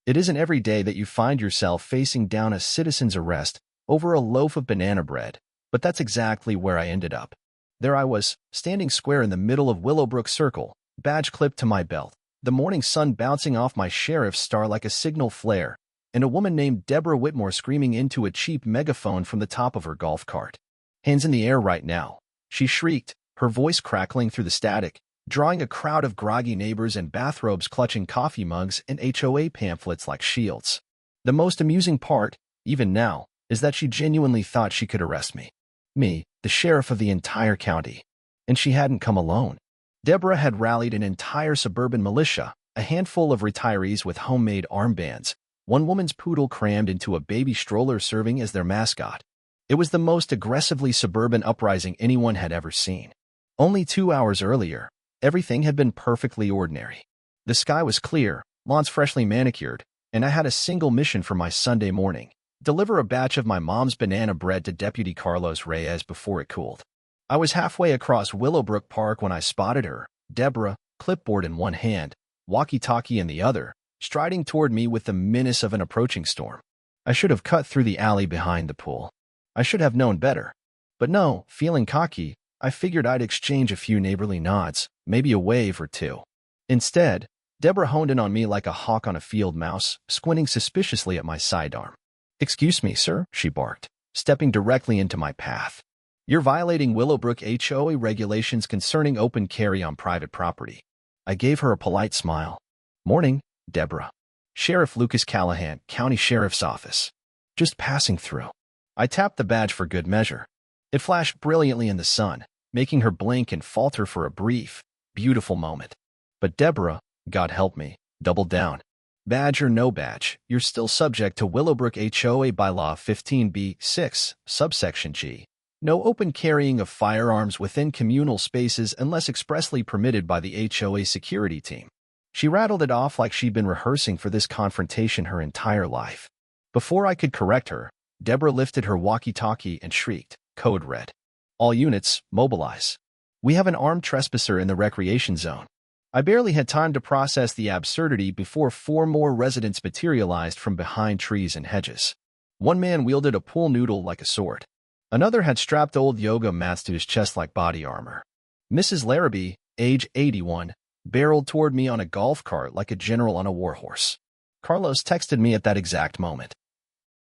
It isn't every day that you find yourself facing down a citizen's arrest over a loaf of banana bread, but that's exactly where I ended up. There I was, standing square in the middle of Willowbrook Circle, badge clipped to my belt, the morning sun bouncing off my sheriff's star like a signal flare, and a woman named Deborah Whitmore screaming into a cheap megaphone from the top of her golf cart. "Hands in the air right now," she shrieked, her voice crackling through the static, drawing a crowd of groggy neighbors in bathrobes clutching coffee mugs and HOA pamphlets like shields. The most amusing part, even now, is that she genuinely thought she could arrest me. Me, the sheriff of the entire county. And she hadn't come alone. Deborah had rallied an entire suburban militia, a handful of retirees with homemade armbands, one woman's poodle crammed into a baby stroller serving as their mascot. It was the most aggressively suburban uprising anyone had ever seen. Only 2 hours earlier, everything had been perfectly ordinary. The sky was clear, lawns freshly manicured, and I had a single mission for my Sunday morning: deliver a batch of my mom's banana bread to Deputy Carlos Reyes before it cooled. I was halfway across Willowbrook Park when I spotted her, Deborah, clipboard in one hand, walkie-talkie in the other, striding toward me with the menace of an approaching storm. I should have cut through the alley behind the pool. I should have known better. But no, feeling cocky, I figured I'd exchange a few neighborly nods, maybe a wave or two. Instead, Deborah honed in on me like a hawk on a field mouse, squinting suspiciously at my sidearm. "Excuse me, sir," she barked, stepping directly into my path. "You're violating Willowbrook HOA regulations concerning open carry on private property." I gave her a polite smile. "Morning, Deborah. Sheriff Lucas Callahan, County Sheriff's Office. Just passing through." I tapped the badge for good measure. It flashed brilliantly in the sun, making her blink and falter for a brief, beautiful moment. But Deborah, God help me, doubled down. "Badge or no badge, you're still subject to Willowbrook HOA Bylaw 15b-6, subsection G. No open carrying of firearms within communal spaces unless expressly permitted by the HOA security team." She rattled it off like she'd been rehearsing for this confrontation her entire life. Before I could correct her, Deborah lifted her walkie-talkie and shrieked, code red. "All units, mobilize. We have an armed trespasser in the recreation zone." I barely had time to process the absurdity before 4 more residents materialized from behind trees and hedges. One man wielded a pool noodle like a sword. Another had strapped old yoga mats to his chest like body armor. Mrs. Larrabee, age 81, barreled toward me on a golf cart like a general on a warhorse. Carlos texted me at that exact moment.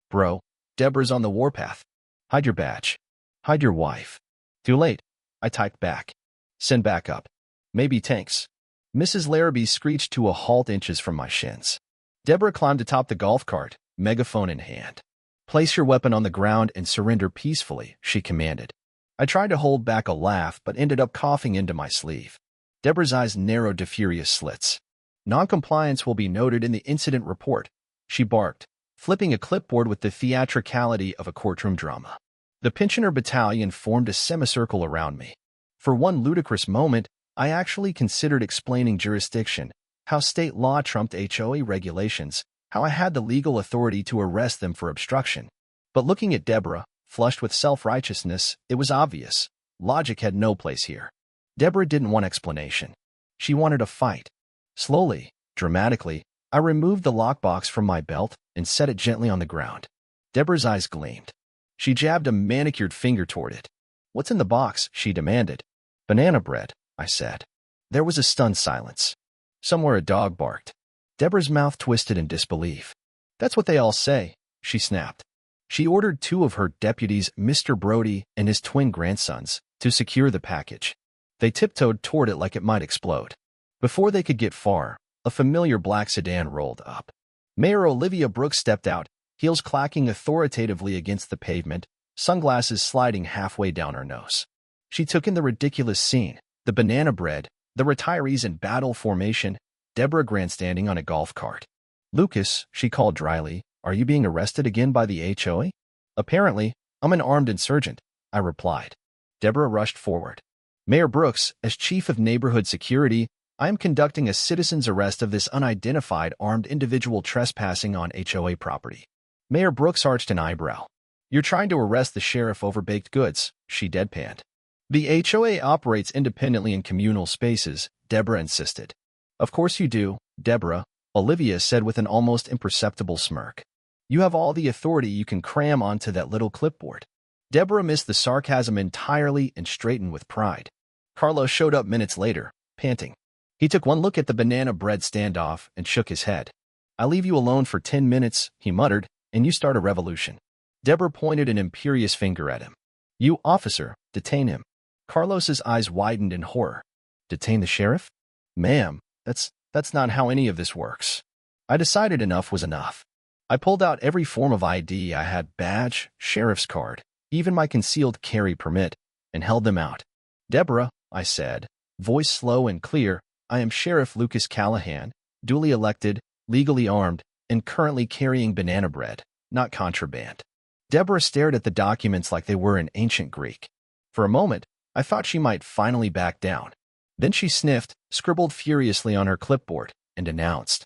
"Bro, Deborah's on the warpath. Hide your badge. Hide your wife." "Too late," I typed back. "Send backup. Maybe tanks." Mrs. Larrabee screeched to a halt inches from my shins. Deborah climbed atop the golf cart, megaphone in hand. "Place your weapon on the ground and surrender peacefully," she commanded. I tried to hold back a laugh but ended up coughing into my sleeve. Deborah's eyes narrowed to furious slits. "Noncompliance will be noted in the incident report," she barked, flipping a clipboard with the theatricality of a courtroom drama. The pensioner battalion formed a semicircle around me. For one ludicrous moment, I actually considered explaining jurisdiction, how state law trumped HOA regulations, how I had the legal authority to arrest them for obstruction. But looking at Deborah, flushed with self-righteousness, it was obvious. Logic had no place here. Deborah didn't want explanation. She wanted a fight. Slowly, dramatically, I removed the lockbox from my belt and set it gently on the ground. Deborah's eyes gleamed. She jabbed a manicured finger toward it. "What's in the box?" she demanded. "Banana bread," I said. There was a stunned silence. Somewhere a dog barked. Deborah's mouth twisted in disbelief. "That's what they all say," she snapped. She ordered 2 of her deputies, Mr. Brody and his twin grandsons, to secure the package. They tiptoed toward it like it might explode. Before they could get far, a familiar black sedan rolled up. Mayor Olivia Brooks stepped out, heels clacking authoritatively against the pavement, sunglasses sliding halfway down her nose. She took in the ridiculous scene, the banana bread, the retirees in battle formation, Deborah grandstanding on a golf cart. "Lucas," she called dryly, "are you being arrested again by the HOA?" "Apparently, I'm an armed insurgent," I replied. Deborah rushed forward. "Mayor Brooks, as chief of neighborhood security, I am conducting a citizen's arrest of this unidentified armed individual trespassing on HOA property." Mayor Brooks arched an eyebrow. "You're trying to arrest the sheriff over baked goods," she deadpanned. "The HOA operates independently in communal spaces," Deborah insisted. "Of course you do, Deborah. Olivia said with an almost imperceptible smirk. You have all the authority you can cram onto that little clipboard. Deborah missed the sarcasm entirely and straightened with pride. Carlos showed up minutes later, panting. He took one look at the banana bread standoff and shook his head. I leave you alone for 10 minutes, he muttered, and you start a revolution. Deborah pointed an imperious finger at him. You, officer, detain him. Carlos's eyes widened in horror. Detain the sheriff? Ma'am, that's not how any of this works. I decided enough was enough. I pulled out every form of ID I had, badge, sheriff's card, even my concealed carry permit, and held them out. Deborah, I said, voice slow and clear, I am Sheriff Lucas Callahan, duly elected, legally armed, and currently carrying banana bread, not contraband. Deborah stared at the documents like they were in ancient Greek. For a moment, I thought she might finally back down. Then she sniffed, scribbled furiously on her clipboard, and announced,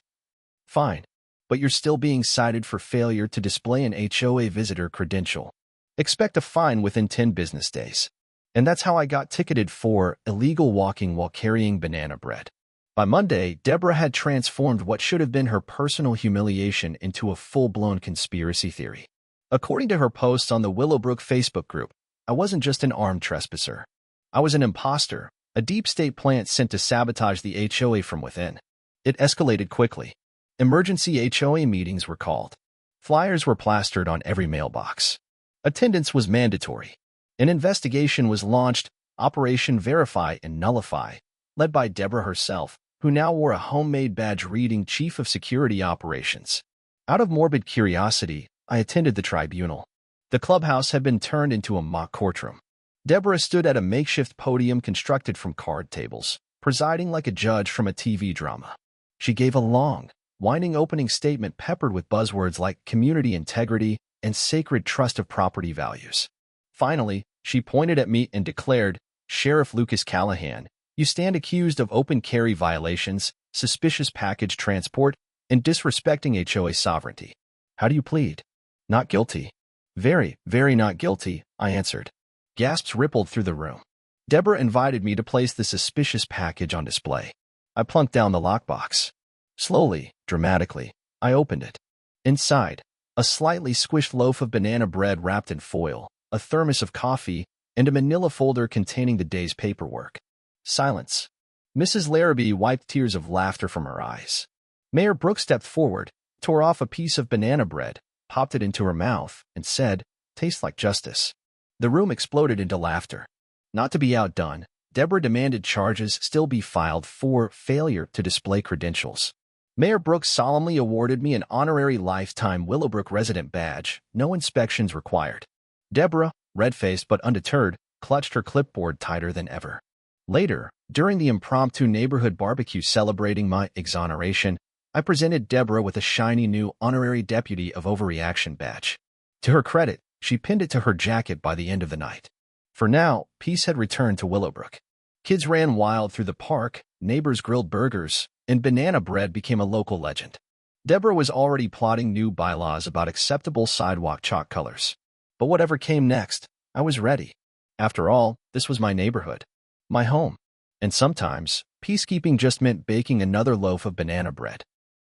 Fine, but you're still being cited for failure to display an HOA visitor credential. Expect a fine within 10 business days. And that's how I got ticketed for illegal walking while carrying banana bread. By Monday, Deborah had transformed what should have been her personal humiliation into a full-blown conspiracy theory. According to her posts on the Willowbrook Facebook group, I wasn't just an armed trespasser. I was an imposter, a deep state plant sent to sabotage the HOA from within. It escalated quickly. Emergency HOA meetings were called. Flyers were plastered on every mailbox. Attendance was mandatory. An investigation was launched, Operation Verify and Nullify, led by Deborah herself, who now wore a homemade badge reading Chief of Security Operations. Out of morbid curiosity, I attended the tribunal. The clubhouse had been turned into a mock courtroom. Deborah stood at a makeshift podium constructed from card tables, presiding like a judge from a TV drama. She gave a long, winding opening statement peppered with buzzwords like community integrity and sacred trust of property values. Finally, she pointed at me and declared, Sheriff Lucas Callahan, you stand accused of open carry violations, suspicious package transport, and disrespecting HOA sovereignty. How do you plead? Not guilty. Very, very not guilty, I answered. Gasps rippled through the room. Deborah invited me to place the suspicious package on display. I plunked down the lockbox. Slowly, dramatically, I opened it. Inside, a slightly squished loaf of banana bread wrapped in foil, a thermos of coffee, and a manila folder containing the day's paperwork. Silence. Mrs. Larrabee wiped tears of laughter from her eyes. Mayor Brooks stepped forward, tore off a piece of banana bread, popped it into her mouth, and said, Tastes like justice. The room exploded into laughter. Not to be outdone, Deborah demanded charges still be filed for failure to display credentials. Mayor Brooks solemnly awarded me an honorary lifetime Willowbrook resident badge, no inspections required. Deborah, red-faced but undeterred, clutched her clipboard tighter than ever. Later, during the impromptu neighborhood barbecue celebrating my exoneration, I presented Deborah with a shiny new honorary deputy of overreaction badge. To her credit, she pinned it to her jacket by the end of the night. For now, peace had returned to Willowbrook. Kids ran wild through the park, neighbors grilled burgers, and banana bread became a local legend. Deborah was already plotting new bylaws about acceptable sidewalk chalk colors. But whatever came next, I was ready. After all, this was my neighborhood, my home. And sometimes, peacekeeping just meant baking another loaf of banana bread.